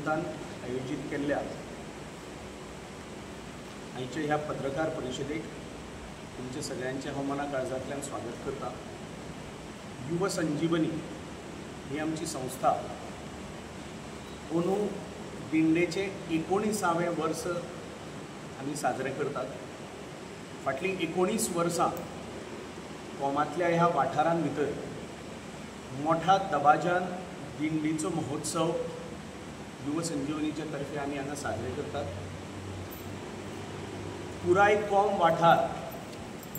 निमित्तान आयोजित केल्ल्या आयच्या ह्या पत्रकार परिशदेक तुमचे सगळ्यांचे हांव मना काळजांतल्यान स्वागत करता। युवा संजीवनी ही आमची संस्था अंदू दिंडेचे 19वें वर्स आमी साजरे करतात। फाटली 19 वर्सां कोमातल्या ह्या वाठारां भितर मोठ्या दबाज्यान दिंडीचो महोत्सव युवा संजीवनीच्या तर्फे आमी हांगा साजरे करतात। पुराय कोम वाठार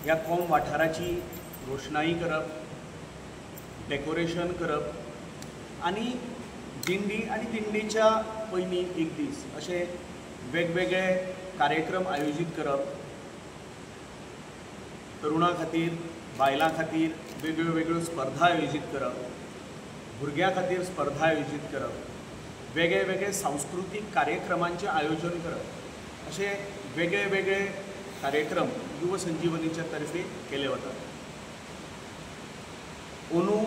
ह्या कोम वाठाराची रोशनाई करप, डेकोरेशन करप आनी दिंडी आनी दिंडीच्या पयलीं एक दीस अशे वेगवेगळे कार्यक्रम आयोजीत करप। तरुणां खातीर, बायलां खातीर वेगळ्यो वेगळ्यो स्पर्धा आयोजीत करप, भुरग्यां खातीर स्पर्धा आयोजीत करप, वेगळे वेगळे सांस्कृतीक कार्यक्रमांचें आयोजन करप, अशे वेगळे वेगळे कार्यक्रम युवा संजीवनीच्या तर्फे केले वतात। अंदू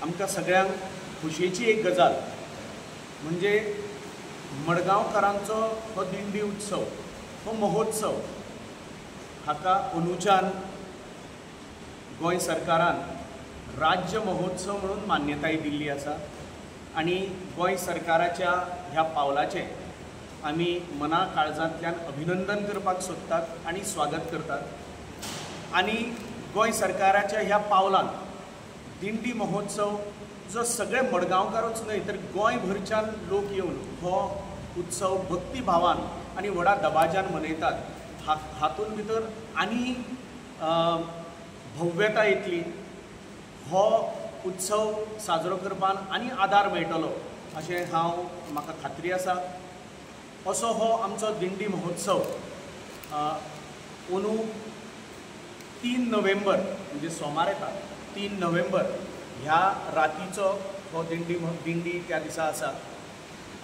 आमकां सगळ्यांक खुशयेची एक गजाल म्हणजे मडगांवकारांचो हो दिंडी उत्सव, हो महोत्सव हाका अंदूच्यान गोंय सरकारान राज्य महोत्सव म्हणून मान्यताय दिल्ली आसा आनी गोंय सरकाराच्या ह्या पावलाचें आमी मना काळजांतल्यान अभिनंदन करपाक सोदतात आनी स्वागत करतात। आनी गोंय सरकाराच्या ह्या पावलान दिंडी महोत्सव जो सगळे मडगांवकारूच न्हय तर गोंयभरच्यान लोक येवन हो उत्सव भक्ती भावान आनी व्हडा दबाज्यान मनयतात। हातूंत भितर आनी भव्यता येतली, हो उत्सव साजरो करपाक आनी आदार मेळटलो अशें म्हाका खात्री आसा। असो हो आमचो दिंडी महोत्सव अंदू 3 नोव्हेंबर म्हणजे सोमार येता 3 नोव्हेंबर ह्या रातीचो हो दिंडी त्या दिसा आसा।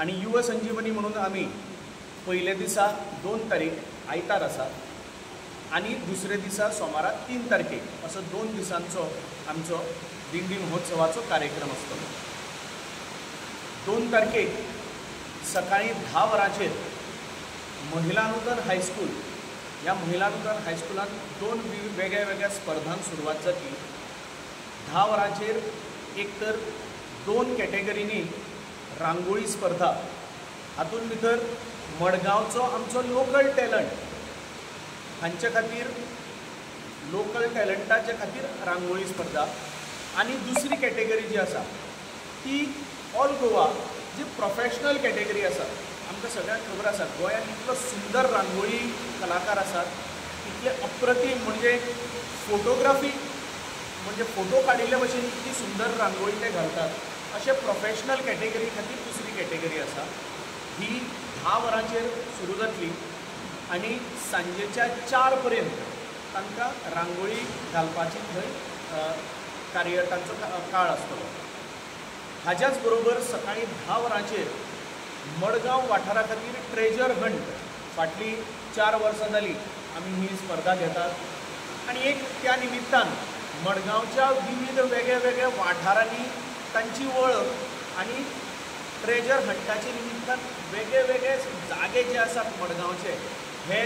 आनी युवा संजीवनी म्हणून आमी पयले दिसा 2 तारीख आयतार आसा आनी दुसरे दिसा सोमारा 3 तारखेक असो 2 दिसांचो आमचो दिंडी महोत्सवाचो कार्यक्रम आसतलो। 2 तारखेक सकाळी 10 वरांचेर महिला नूतन हायस्कूल ह्या महिला नूतन हायस्कुलान 2 वेगळ्या वेगळ्या स्पर्धांक सुरवात जातली। 10 वरांचेर एक तर 2 कॅटेगरींनी रांगोळी स्पर्धा, हातूंत भितर मडगांवचो आमचो लोकल टॅलंट हांचे खातीर लोकल टॅलंटाचे खातीर रांगोळी स्पर्धा आनी दुसरी कॅटेगरी जी आसा ती ऑल गोवा जी प्रोफेशनल कॅटेगरी आसा। आमकां सगळ्यांक खबर आसा गोंयांत इतलो सुंदर रांगोळी कलाकार आसात, इतले अप्रतीम म्हणजे फोटोग्राफी म्हणजे फोटो काडिल्ले भशेन इतली सुंदर रांगोळी ते घालतात। अशे प्रोफेशनल कॅटेगरी खातीर दुसरी कॅटेगरी आसा, ही 10 वरांचेर सुरू जातली आनी सांजेच्या 4 पर्यंत तांकां रांगोळी घालपाची थंय तांचो काळ आसतलो। हाच्याच बरोबर सकाळी 10 वरांचेर मडगांव वाठारा खातीर ट्रेजर हंट फाटली 4 वर्सां जालीं आमी ही स्पर्धा घेतात आनी एक त्या निमित्तान मडगांवच्या विविध वेगळ्या वेगळ्या वाठारांनी तांची वळख आनी ट्रेजर हंटाचे निमित्तान वेगळे वेगळे जागे जे आसात मडगांवचे हे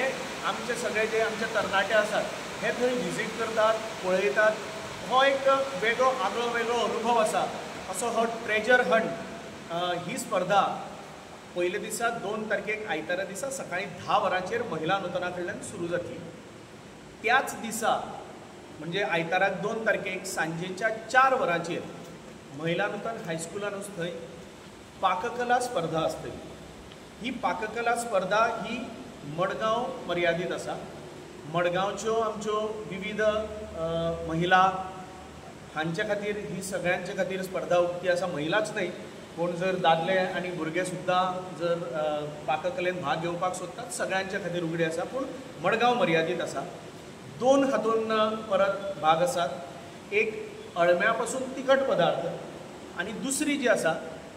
आमचे सगळे जे आमचे तरणाटे आसात हे थंय विजीट करतात, पळयतात। हो एक वेगळो आगळो वेगळो अनुभव आसा। असो हो ट्रेजर हंट ही स्पर्धा पयले दिसा 2 तारखेक आयतारा दिसा सकाळी 10 वरांचेर महिला नूतना कडल्यान सुरू जातली। त्याच दिसा म्हणजे आयताराक 2 तारखेक सांजेच्या 4 वरांचेर महिला नूतन हायस्कुलानूच थंय पाककला स्पर्धा आसतली। ही पाककला स्पर्धा ही मडगांव मर्यादीत आसा। मडगांवच्यो आमच्यो विविध महिला हांचे खातीर ही सगळ्यांचे खातीर स्पर्धा उक्ती आसा। महिलाच न्हय पूण जर दादले आनी भुरगे सुद्दां जर पाककलेन भाग घेवपाक सोदतात सगळ्यांचे खातीर उगडी आसा, पूण मडगांव मर्यादीत आसा। 2 हातूंत परत भाग आसात, एक अळम्या पासून तिखट पदार्थ आनी दुसरी जी आसा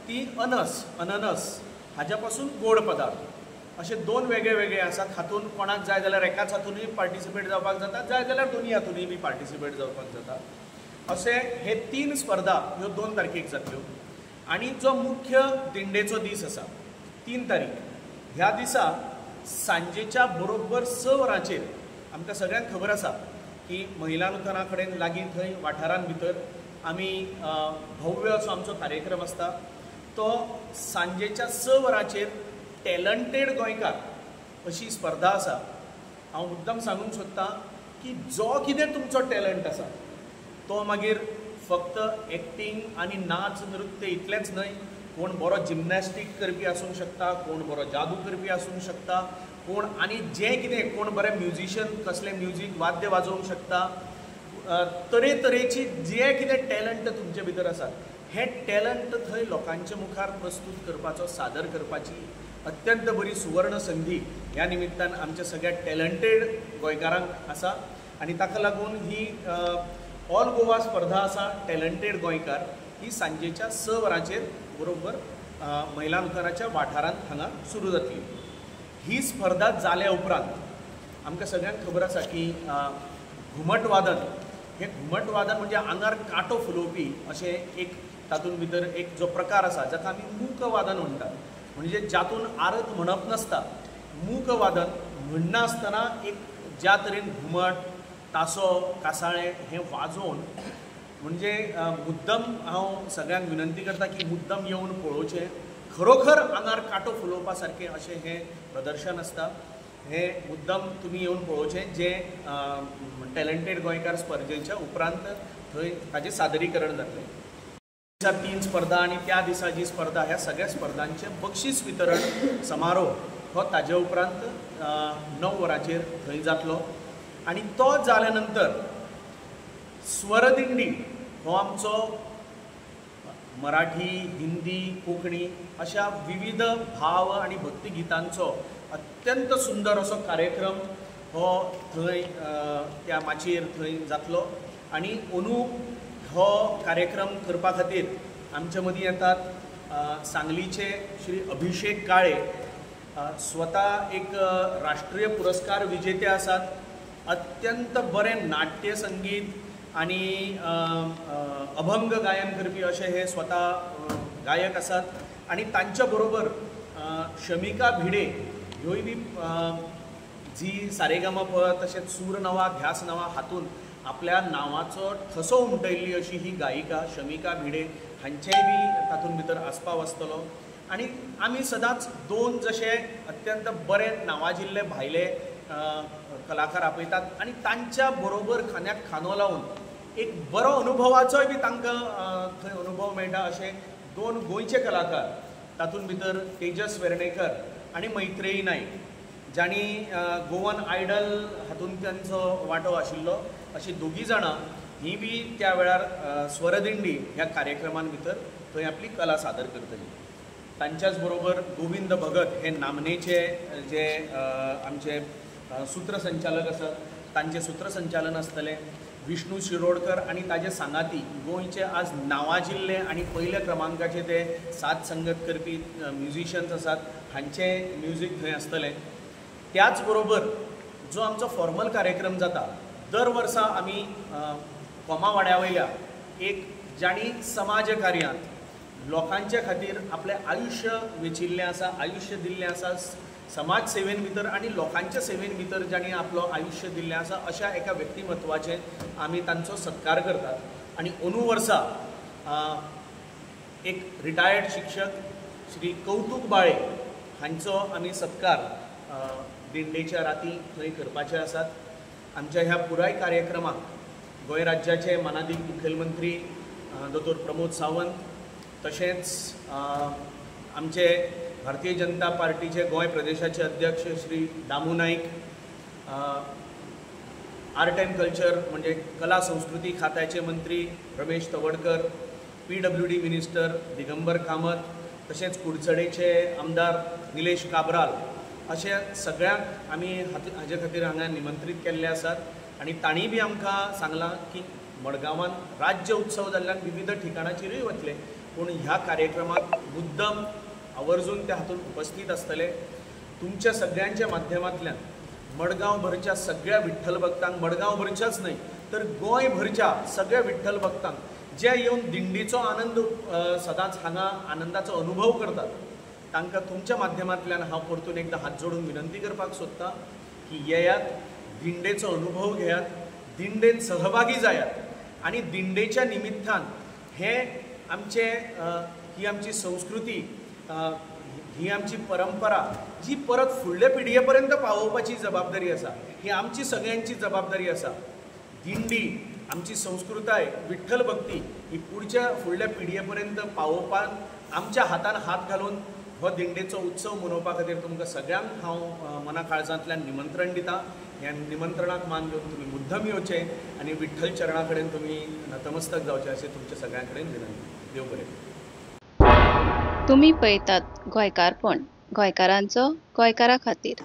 ती अननस हाज्या पासून गोड पदार्थ असे 2 वेगळे वेगळे आसात। हातून कोणाक जाय जाल्यार एकाच हातूनय पार्टिसिपेट जावपाक जाता, जाय जाल्यार दोनी हातूनय बी पार्टिसिपेट जावपाक जाता। असे हे 3 स्पर्धा ह्यो 2 तारखेक जातल्यो। आणि जो मुख्य दिंडेचो दीस आसा 3 तारीख, ह्या दिसा सांजेच्या बरोबर 6 वरांचेर आमकां सगळ्यांक खबर आसा की महिला नूतना कडेन लागीं थंय वाठारान भितर आमी भव्य असो आमचो कार्यक्रम आसता। तो सांजेच्या 6 वरांचेर टॅलंटेड गोंयकार अशी स्पर्धा आसा। हांव मुद्दम सांगूंक सोदतां की जो कितें तुमचो टॅलंट आसा तो मागीर फक्त एक्टींग आनी नाच नृत्य इतलेंच न्हय, कोण बरो जिमनॅस्टीक करपी आसूंक शकता, कोण बरो जादू करपी आसूंक शकता, कोण आनी जें कितें, कोण बरें म्युजिशियन कसलें म्युजीक वाद्य वाजोवंक शकता, तरेतरेची जें कितें टॅलंट तुमचे भितर आसा हें टॅलंट थंय लोकांच्या मुखार प्रस्तूत करपाचो, सादर करपाची अत्यंत बरी सुवर्ण संधी ह्या निमित्तान आमच्या सगळ्या टॅलंटेड गोंयकारांक आसा। आनी ताका लागून ही ऑल गोवा स्पर्धा आसा टॅलंटेड गोंयकार, ही सांजेच्या 6 वरांचेर बरोबर महिला नूतनाच्या वाठारांत हांगा सुरू जातली। ही स्पर्धा जाल्या उपरांत आमकां सगळ्यांक खबर आसा की घुमट वादन, हे घुमट वादन म्हणजे आंगार कांटो फुलोवपी अशें एक तातूंत भितर एक जो प्रकार आसा जाका आमी मूक वादन म्हणटात, म्हणजे जातून आरत म्हणप नासता। मूक वादन म्हणना आसतना एक ज्या तरेन घुमट, तासो, कासाळें हें वाजोवन, म्हणजे मुद्दम हांव सगळ्यांक विनंती करता की मुद्दम येवन पळोवचें। खरोखर आंगार कांटो फुलोवपा सारकें अशें हें प्रदर्शन आसता, हें मुद्दम तुमी येवन पळोवचें, जें टॅलंटेड गोंयकार स्पर्धेच्या उपरांत थंय ताचें सादरीकरण जातलें। 3 स्पर्धा आनी त्या दिसा जी स्पर्धा, ह्या सगळ्या स्पर्धांचें बक्षीस वितरण समारोह हो ताजे उपरांत 9 वरांचेर थंय जातलो। आनी तो जाल्या नंतर स्वरदिंडी हो आमचो मराठी, हिंदी, कोंकणी अशा विविध भाव आनी भक्ती गितांचो अत्यंत सुंदर असो कार्यक्रम हो थंय त्या माचयेर थंय जातलो। आनी अंदू हो कार्यक्रम करपा खातीर आमचे मदीं येतात सांगलीचे श्री अभिषेक काळे, स्वता एक राष्ट्रीय पुरस्कार विजेते आसात, अत्यंत बरें नाट्य संगीत आनी अभंग गायन करपी अशें हे स्वता गायक आसात। आनी तांच्या बरोबर शमिका भिडे ह्योय बी जी सारेगामाप तशेंच सूर नवा, ध्यास नवा हातून आपल्या नांवाचो ठसो उमटयल्ली अशी ही गायिका शमिका भिडे, हांचेय बी तातूंत भितर आस्पाव आसतलो। आनी आमी सदांच 2 जशे अत्यंत बरे नांवाजिल्ले भायले कलाकार आपयतात आनी तांच्या बरोबर खांद्याक खांदो लावन एक बरो अनुभवाचोय बी तांकां थंय अनुभव मेळटा। अशे 2 गोंयचे कलाकार, तातूंत भितर तेजस वेर्णेकर आनी मैत्रेयी नायक, जांणी गोवन आयडल हातूंत तांचो वांटो आशिल्लो, अशी 2 जाणां ही बी त्या वेळार स्वरदिंडी ह्या कार्यक्रमान भितर थंय आपली कला सादर करतली। तांच्याच बरोबर गोविंद भगत हे नामनेचे जे आमचे सूत्रसंचालक आसात, तांचे सूत्रसंचालन आसतलें। विष्णू शिरोडकर आनी ताजे सांगाती गोंयचे आज नांवाजिल्ले आनी पयल्या क्रमांकाचे ते साथ संगत करपी म्युजिशियन्स आसात, हांचे म्युजीक थंय आसतलें। त्याच बरोबर जो आमचो फॉर्मल कार्यक्रम जाता दर वर्सा आमी कोमावाड्या वयल्या एक जाणी समाजकार्यांत लोकांचे खातीर आपलें आयुश्य वेचिल्लें आसा, आयुश्य दिल्लें आसा, समाज सेवेन भितर आनी लोकांच्या सेवेन भितर जाणी आपलो आयुश्य दिल्लें आसा, अशा एका व्यक्तिमत्वाचे आमी तांचो सत्कार करतात। आनी अंदू वर्सा एक रिटायर्ड शिक्षक श्री कौतुक बाळे हांचो आमी सत्कार दिंडेच्या राती थंय करपाचे आसात। आमच्या ह्या पुराय कार्यक्रमाक गोंय राज्याचे मानादीक मुखेलमंत्री दोतोर प्रमोद सावंत, तशेंच आमचे भारतीय जनता पार्टीचे गोंय प्रदेशाचे अध्यक्ष Shri Damu Naik, art end culture म्हणजे कला संस्कृती खात्याचे मंत्री रमेश तवडकर, PWD मिनिस्टर दिगंबर कामत, तशेंच कुडचडेचे आमदार निलेश काब्राल, अशे सगळ्यांक आमी हाजे खातीर हांगा निमंत्रीत केल्ले आसात। आनी तांणी बी आमकां सांगलां की मडगांवांत राज्य उत्सव जाल्ल्यान विविध ठिकाणाचेरूय वतले, पूण ह्या कार्यक्रमाक मुद्दम आवर्जून ते हातूंत उपस्थित आसतले। तुमच्या सगळ्यांच्या माध्यमांतल्यान मडगांव भरच्या सगळ्या विठ्ठल भक्तांक, मडगांव भरच्याच न्हय तर गोंय भरच्या सगळ्या विठ्ठल भक्तांक जे येवन दिंडीचो आनंद सदांच हांगा आनंदाचो अनुभव करतात तांकां तुमच्या माध्यमांतल्यान हांव परतून एकदां हात जोडून विनंती करपाक सोदतां की येयात, दिंडेचो अनुभव घेयात, दिंडेन सहभागी जायात आनी दिंडेच्या निमित्तान हे आमचे ही आमची संस्कृती, ही आमची परंपरा जी परत फुडले पिडये पर्यंत पावोवपाची जबाबदारी आसा, ही आमची सगळ्यांची जबाबदारी आसा. दिंडी आमची संस्कृताय, विठ्ठल भक्ती ही फुडल्या पिडये पर्यंत पावोवपाक आमच्या हातान हात घालून हो दिंडेचो उत्सव मनोवपा खातीर तुमकां सगळ्यांक हांव मना काळजांतल्यान निमंत्रण दितां. ह्या निमंत्रणाक मान घेवन तुमी मुद्दम येवचें आनी विठ्ठल चरणा कडेन तुमी नतमस्तक जावचें अशें तुमच्या सगळ्यां कडेन विनंती. देव बरें. तुम्ही पळयतात गोंयकारपण, गोंयकारांचो गोंयकारा खातीर.